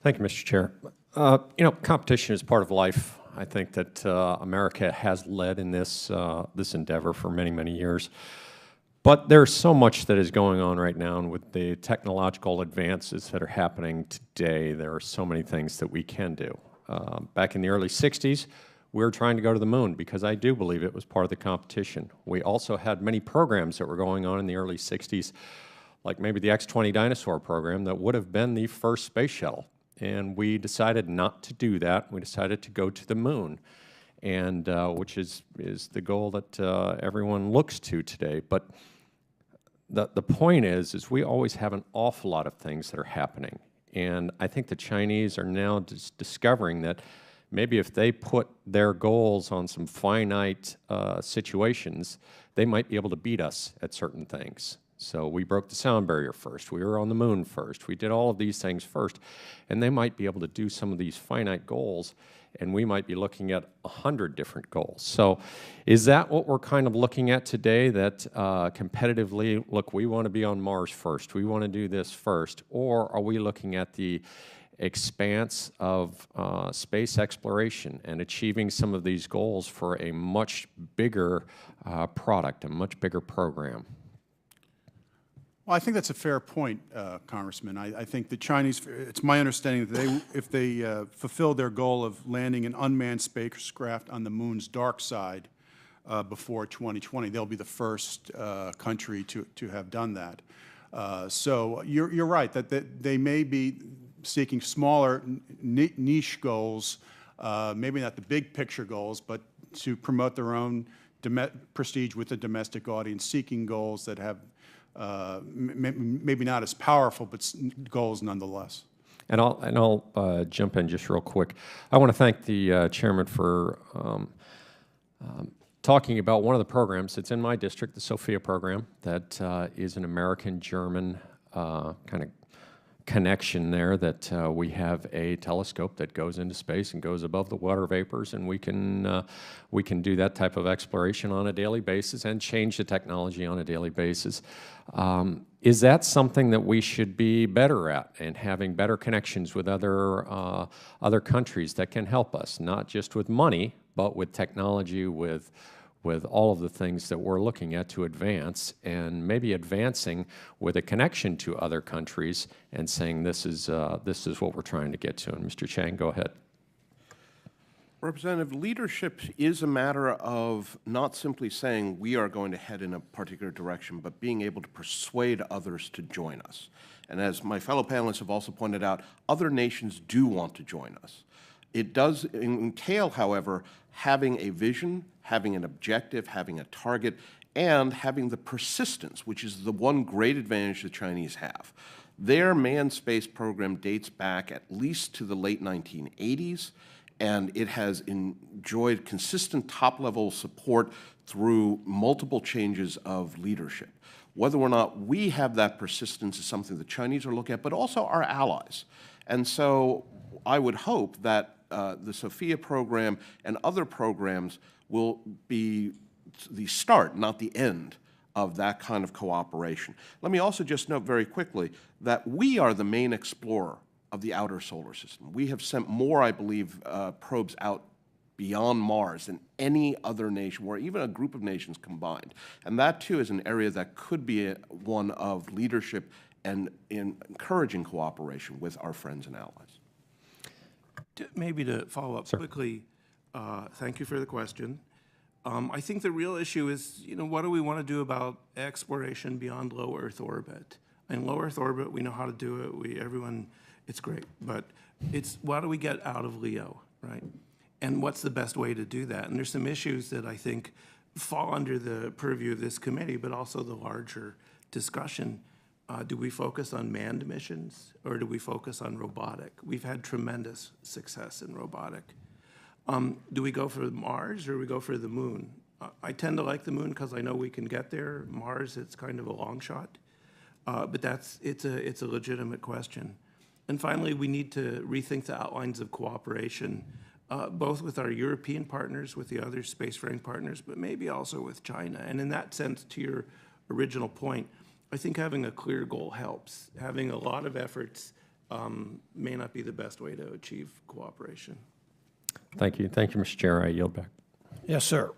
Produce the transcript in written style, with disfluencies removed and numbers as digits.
Thank you, Mr. Chair. Competition is part of life. I think that America has led in this endeavor for many, many years. But there's so much that is going on right now, and with the technological advances that are happening today, there are so many things that we can do. Back in the early 60s, we were trying to go to the moon because I do believe it was part of the competition. We also had many programs that were going on in the early 60s, like maybe the X-20 Dinosaur program that would have been the first space shuttle. And we decided not to do that. We decided to go to the moon, and which is the goal that everyone looks to today. But the point is we always have an awful lot of things that are happening. And I think the Chinese are now discovering that maybe if they put their goals on some finite situations, they might be able to beat us at certain things. So we broke the sound barrier first. We were on the moon first. We did all of these things first. And they might be able to do some of these finite goals, and we might be looking at 100 different goals. So is that what we're kind of looking at today, that competitively, look, we want to be on Mars first. We want to do this first. Or are we looking at the expanse of space exploration and achieving some of these goals for a much bigger product, a much bigger program? Well, I think that's a fair point, Congressman. I think the Chinese, it's my understanding that if they fulfill their goal of landing an unmanned spacecraft on the moon's dark side before 2020, they'll be the first country to have done that. So you're right, that they may be seeking smaller niche goals, maybe not the big picture goals, but to promote their own prestige with the domestic audience, seeking goals that have maybe not as powerful, but goals nonetheless. And I'll jump in just real quick. I want to thank the chairman for talking about one of the programs that's in my district, the SOFIA program, that is an American-German kind of connection there, that we have a telescope that goes into space and goes above the water vapors, and we can do that type of exploration on a daily basis and change the technology on a daily basis. Is that something that we should be better at, and having better connections with other countries that can help us, not just with money, but with technology, with all of the things that we're looking at to advance, and maybe advancing with a connection to other countries and saying this is what we're trying to get to. And Mr. Chang, go ahead. Representative, leadership is a matter of not simply saying we are going to head in a particular direction, but being able to persuade others to join us. And as my fellow panelists have also pointed out, other nations do want to join us. It does entail, however, having a vision, having an objective, having a target, and having the persistence, which is the one great advantage the Chinese have. Their manned space program dates back at least to the late 1980s, and it has enjoyed consistent top-level support through multiple changes of leadership. Whether or not we have that persistence is something the Chinese are looking at, but also our allies. And so I would hope that the SOFIA program and other programs will be the start, not the end, of that kind of cooperation. Let me also just note very quickly that we are the main explorer of the outer solar system. We have sent more, I believe, probes out beyond Mars than any other nation, or even a group of nations combined. And that, too, is an area that could be one of leadership and in encouraging cooperation with our friends and allies. Maybe to follow up quickly, thank you for the question. I think the real issue is, what do we want to do about exploration beyond low Earth orbit? In low Earth orbit, we know how to do it. It's great, but it's why do we get out of LEO, right? And what's the best way to do that? And there's some issues that I think fall under the purview of this committee, but also the larger discussion. Do we focus on manned missions, or do we focus on robotic? We've had tremendous success in robotic. Do we go for Mars, or do we go for the moon? I tend to like the moon because I know we can get there. Mars, it's kind of a long shot, but it's a legitimate question. And finally, we need to rethink the outlines of cooperation, both with our European partners, with the other spacefaring partners, but maybe also with China. And in that sense, to your original point, I think having a clear goal helps. Having a lot of efforts may not be the best way to achieve cooperation. Thank you. Thank you, Mr. Chair. I yield back. Yes, sir.